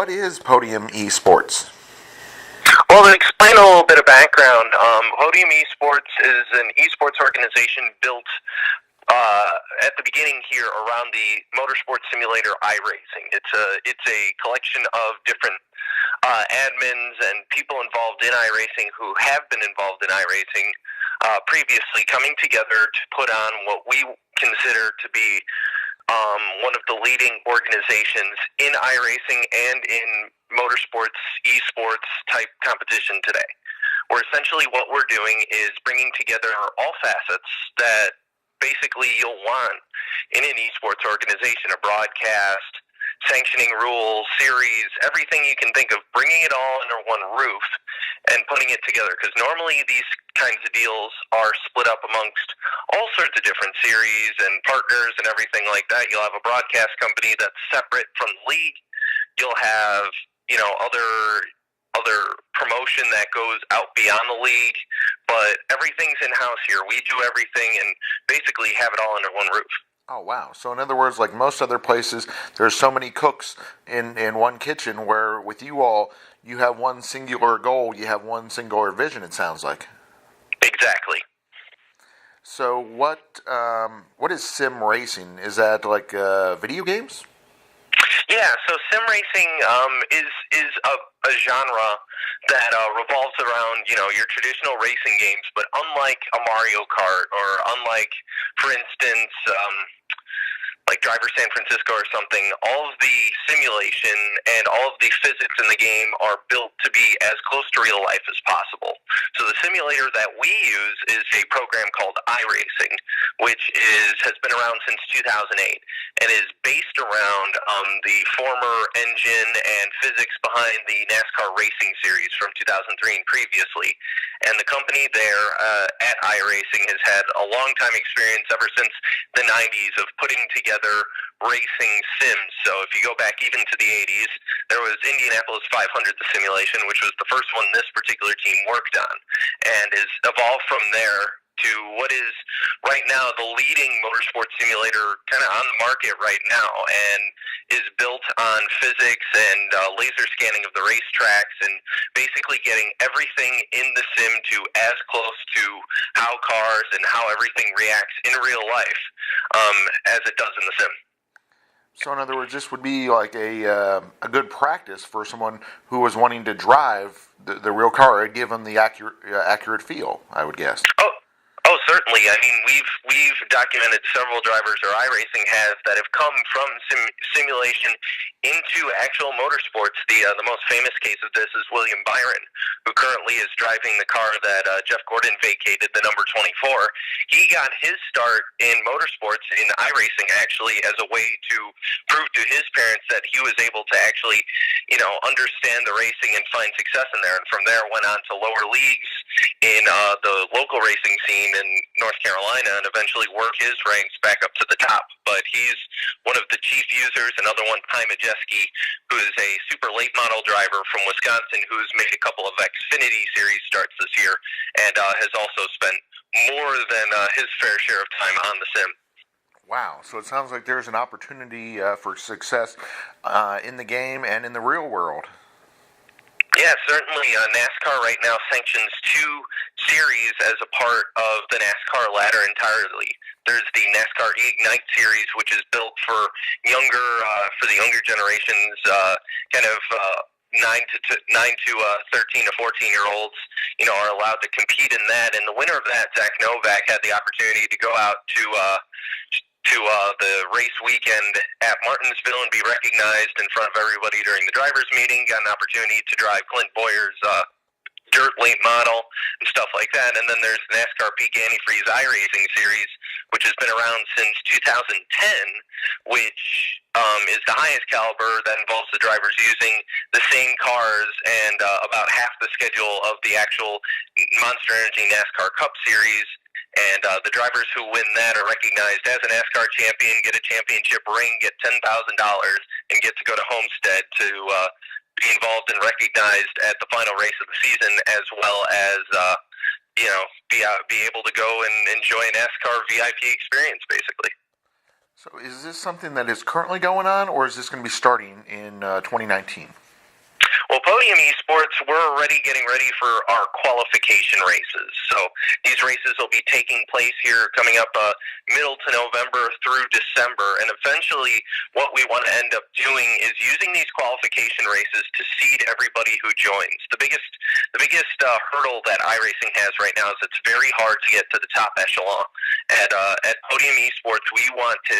what is Podium Esports? Well, to explain a little bit of background, Podium Esports is an esports organization built at the beginning here around the motorsports simulator iRacing. It's a collection of different admins and people involved in iRacing who have been involved in iRacing previously, coming together to put on what we consider to be one of the leading organizations in iRacing and in motorsports, esports type competition today. Where essentially what we're doing is bringing together all facets that basically you'll want in an esports organization: a broadcast, sanctioning rules, series, everything you can think of, bringing it all under one roof and putting it together. Because normally these kinds of deals are split up amongst all sorts of different series and partners and everything like that. You'll have a broadcast company that's separate from the league. You'll have, other promotion that goes out beyond the league, but everything's in-house here. We do everything and basically have it all under one roof. Oh, wow. So in other words, like most other places, there's so many cooks in one kitchen, where with you all, you have one singular goal, you have one singular vision, it sounds like. Exactly. So what is sim racing? Is that like video games? Yeah, so sim racing is a genre that revolves around, your traditional racing games, but unlike a Mario Kart, or unlike, for instance, like Driver San Francisco or something, all of the simulation and all of the physics in the game are built to be as close to real life as possible. So the simulator that we use is a program called iRacing, which has been around since 2008 and is based around the former engine and physics behind the NASCAR racing series from 2003 and previously. And the company there at iRacing has had a long time experience ever since the 90s of putting together racing sims. So if you go back even to the 80s, there was Indianapolis 500, the simulation, which was the first one this particular team worked on, and has evolved from there to what is right now the leading motorsport simulator kind of on the market right now, and is built on physics and laser scanning of the racetracks, and basically getting everything in the sim to as close to how cars and how everything reacts in real life as it does in the sim. So in other words, this would be like a good practice for someone who was wanting to drive the real car. It'd give them the accurate feel, I would guess. Oh, certainly. I mean, we've documented several drivers, or iRacing has, that have come from simulation into actual motorsports. The most famous case of this is William Byron, who currently is driving the car that Jeff Gordon vacated, the number 24. He got his start in motorsports in iRacing, actually, as a way to prove to his parents that he was able to actually, understand the racing and find success in there. And from there went on to lower leagues in the local racing scene in North Carolina, and eventually work his ranks back up to the top. But he's one of the chief users. Another one, Ty Majeski, who is a super late model driver from Wisconsin, who's made a couple of Xfinity Series starts this year, and has also spent more than his fair share of time on the sim. Wow, so it sounds like there's an opportunity for success in the game and in the real world. Yeah, certainly. NASCAR right now sanctions 2 series as a part of the NASCAR ladder entirely. There's the NASCAR Ignite series, which is built for the younger generations, kind of 9 to 13 to 14-year-olds, are allowed to compete in that. And the winner of that, Zach Novak, had the opportunity to go out to the race weekend at Martinsville and be recognized in front of everybody during the drivers' meeting. Got an opportunity to drive Clint Boyer's dirt late model and stuff like that. And then there's the NASCAR Peak Antifreeze iRacing series, which has been around since 2010, which is the highest caliber that involves the drivers using the same cars and about half the schedule of the actual Monster Energy NASCAR Cup Series. And the drivers who win that are recognized as a NASCAR champion, get a championship ring, get $10,000, and get to go to Homestead to be involved and recognized at the final race of the season, as well as be able to go and enjoy a NASCAR VIP experience, basically. So is this something that is currently going on, or is this going to be starting in 2019? Well, Podium Esports, we're already getting ready for our qualification races. So these races will be taking place here coming up middle to November through December. And eventually what we want to end up doing is using these qualification races to seed everybody who joins. The biggest hurdle that iRacing has right now is it's very hard to get to the top echelon. At Podium Esports, we want to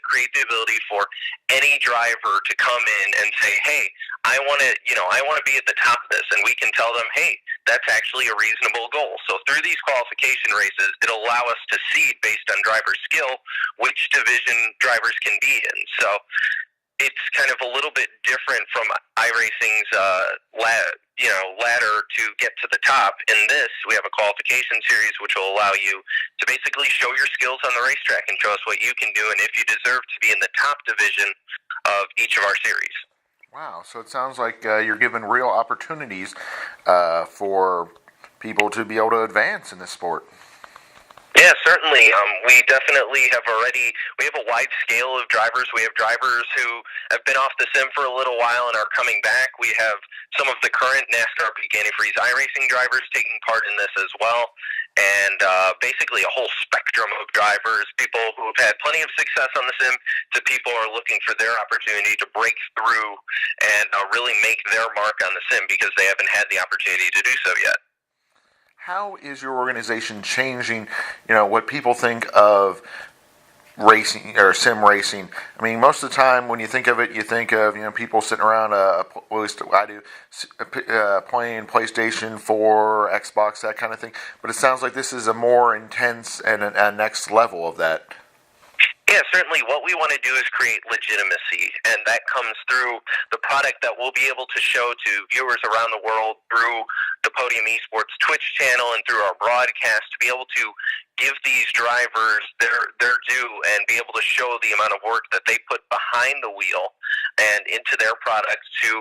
create the ability for any driver to come in and say, hey, I want to be at the top of this, and we can tell them, hey, that's actually a reasonable goal. So through these qualification races, it'll allow us to seed based on driver skill which division drivers can be in. So it's kind of a little bit different from iRacing's ladder to get to the top. In this, we have a qualification series which will allow you to basically show your skills on the racetrack and show us what you can do and if you deserve to be in the top division of each of our series. Wow, so it sounds like you're given real opportunities for people to be able to advance in this sport. Yeah, certainly. We definitely have a wide scale of drivers. We have drivers who have been off the sim for a little while and are coming back. We have some of the current NASCAR Peak Antifreeze iRacing drivers taking part in this as well. And basically a whole spectrum of drivers, people who have had plenty of success on the sim to people who are looking for their opportunity to break through and really make their mark on the sim because they haven't had the opportunity to do so yet. How is your organization changing, what people think of racing or sim racing? I mean, most of the time when you think of it, you think of, people sitting around, at least I do, playing PlayStation 4, Xbox, that kind of thing. But it sounds like this is a more intense and a next level of that. Yeah, certainly what we want to do is create legitimacy, and that comes through the product that we'll be able to show to viewers around the world through the Podium Esports Twitch channel and through our broadcast to be able to give these drivers their due and be able to show the amount of work that they put behind the wheel and into their product to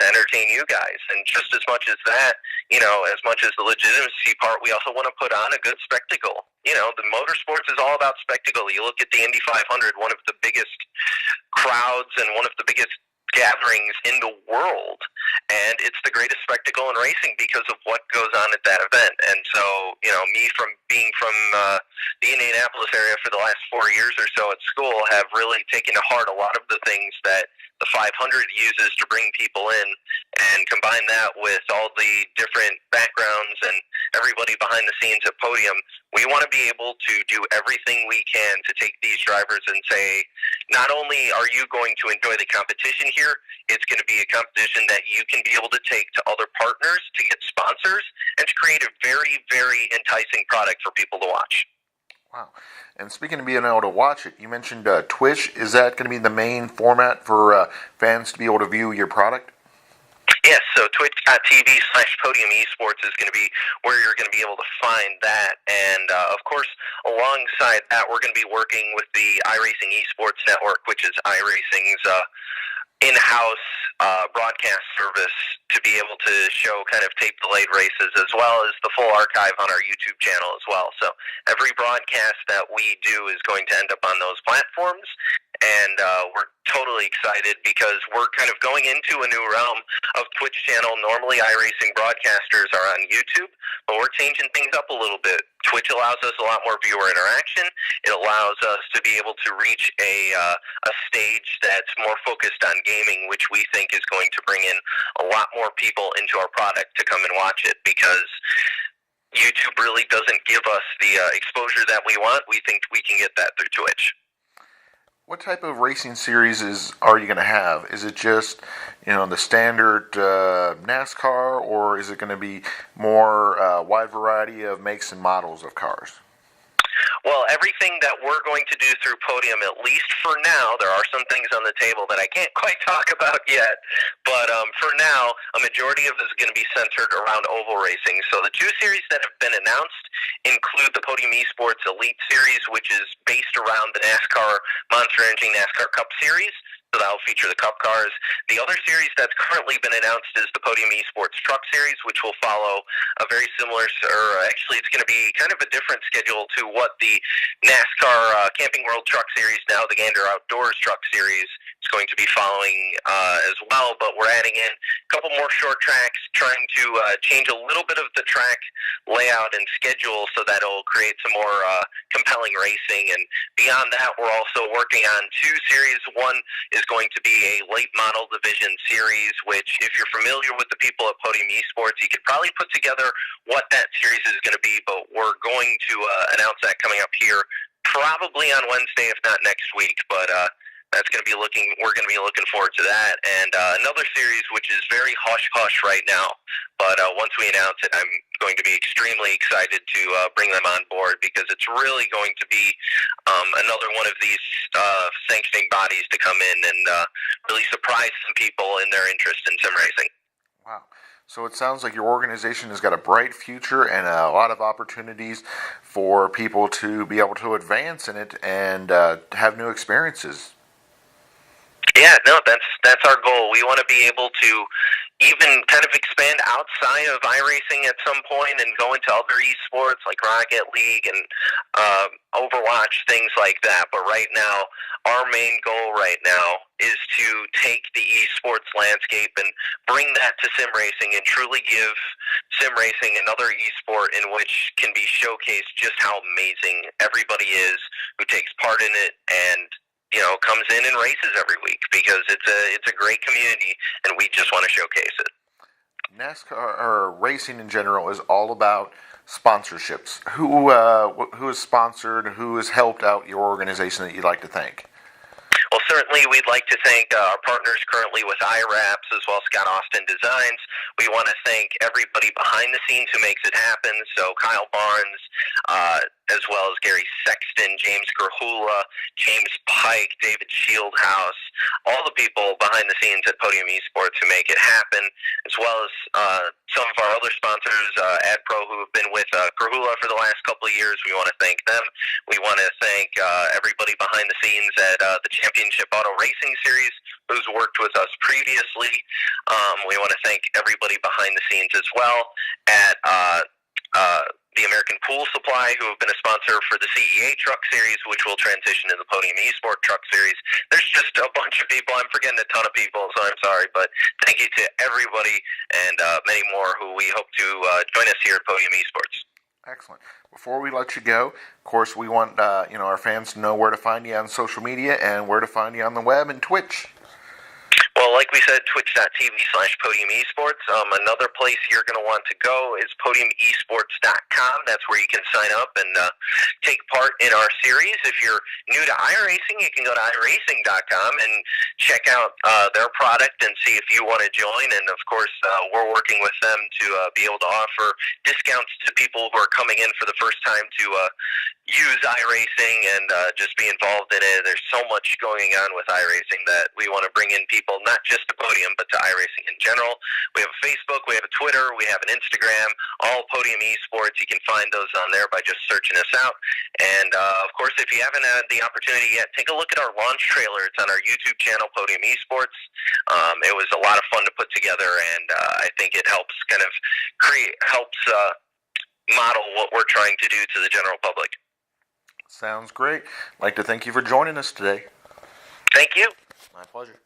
entertain you guys. And just as much as that, as much as the legitimacy part, we also want to put on a good spectacle. The motorsports is all about spectacle. You look at the Indy 500, one of the biggest crowds and one of the biggest gatherings in the world, and it's the greatest spectacle in racing because of what goes on at that event. And so, me from being from the Indianapolis area for the last 4 years or so at school, have really taken to heart a lot of the things that the 500 uses to bring people in, and combine that with all the different backgrounds and everybody behind the scenes at Podium. We want to be able to do everything we can to take these drivers and say, not only are you going to enjoy the competition here, it's going to be a competition that you can be able to take to other partners, to get sponsors, and to create a very, very enticing product for people to watch. Wow. And speaking of being able to watch it, you mentioned Twitch. Is that going to be the main format for fans to be able to view your product? Yes, so twitch.tv/Podium Esports is going to be where you're going to be able to find that. And, of course, alongside that, we're going to be working with the iRacing Esports Network, which is iRacing's in-house broadcast service, to be able to show kind of tape-delayed races, as well as the full archive on our YouTube channel as well. So every broadcast that we do is going to end up on those platforms, and we're totally excited because we're kind of going into a new realm of Twitch channel. Normally iRacing broadcasters are on YouTube, but we're changing things up a little bit. Twitch allows us a lot more viewer interaction. It allows us to be able to reach a stage that's more focused on gaming, which we think is going to bring in a lot more people into our product to come and watch it, because YouTube really doesn't give us the exposure that we want. We think we can get that through Twitch. What type of racing series are you going to have? Is it just, the standard NASCAR, or is it going to be more wide variety of makes and models of cars? Well, everything that we're going to do through Podium, at least for now, there are some things on the table that I can't quite talk about yet, but for now, a majority of it is going to be centered around oval racing. So the two series that have been announced include the Podium Esports Elite Series, which is based around the NASCAR Monster Energy NASCAR Cup Series. So that will feature the Cup cars. The other series that's currently been announced is the Podium Esports Truck Series, which will follow a very similar, or actually it's going to be kind of a different schedule to what the NASCAR Camping World Truck Series, now the Gander Outdoors Truck Series, is is going to be following as well, but we're adding in a couple more short tracks, trying to change a little bit of the track layout and schedule so that it'll create some more compelling racing. And beyond that, we're also working on two series. One is going to be a late model division series, which if you're familiar with the people at Podium Esports, you could probably put together what that series is going to be, but we're going to announce that coming up here probably on Wednesday, if not next week. But that's going to be we're going to be looking forward to that. And another series which is very hush-hush right now, but once we announce it, I'm going to be extremely excited to bring them on board, because it's really going to be another one of these sanctioning bodies to come in and really surprise some people in their interest in sim racing. Wow. So it sounds like your organization has got a bright future and a lot of opportunities for people to be able to advance in it and have new experiences. Yeah, no, that's our goal. We want to be able to even kind of expand outside of iRacing at some point and go into other esports like Rocket League and Overwatch, things like that. But right now, our main goal right now is to take the esports landscape and bring that to sim racing and truly give sim racing another esport in which can be showcased just how amazing everybody is who takes part in it and comes in and races every week, because it's a great community and we just want to showcase it. NASCAR or racing in general is all about sponsorships. Who has sponsored, who has helped out your organization that you'd like to thank? Well, certainly we'd like to thank our partners currently with iWraps as well as Scott Austin Designs. We want to thank everybody behind the scenes who makes it happen. So Kyle Barnes, as well as Gary Sexton, James Grahula, James Pike, David Shieldhouse, all the people behind the scenes at Podium Esports who make it happen, as well as some of our other sponsors, AdPro, who have been with Grahula for the last couple of years. We want to thank them. We want to thank everybody behind the scenes at the Championship Auto Racing Series who's worked with us previously. We want to thank everybody behind the scenes as well at the American Pool Supply, who have been a sponsor for the CEA Truck Series, which will transition to the Podium Esports Truck Series. There's just a bunch of people. I'm forgetting a ton of people, so I'm sorry. But thank you to everybody and many more who we hope to join us here at Podium Esports. Excellent. Before we let you go, of course, we want our fans to know where to find you on social media and where to find you on the web and Twitch. Well, like we said, twitch.tv/Podium Esports. Another place you're going to want to go is podiumesports.com. That's where you can sign up and take part in our series. If you're new to iRacing, you can go to iRacing.com and check out their product and see if you want to join. And, of course, we're working with them to be able to offer discounts to people who are coming in for the first time to use iRacing and just be involved in it. There's so much going on with iRacing that we want to bring in people, not just to Podium, but to iRacing in general. We have a Facebook, we have a Twitter, we have an Instagram, all Podium Esports. You can find those on there by just searching us out. And, of course, if you haven't had the opportunity yet, take a look at our launch trailer. It's on our YouTube channel, Podium Esports. It was a lot of fun to put together, and I think it helps kind of model what we're trying to do to the general public. Sounds great. I'd like to thank you for joining us today. Thank you. My pleasure.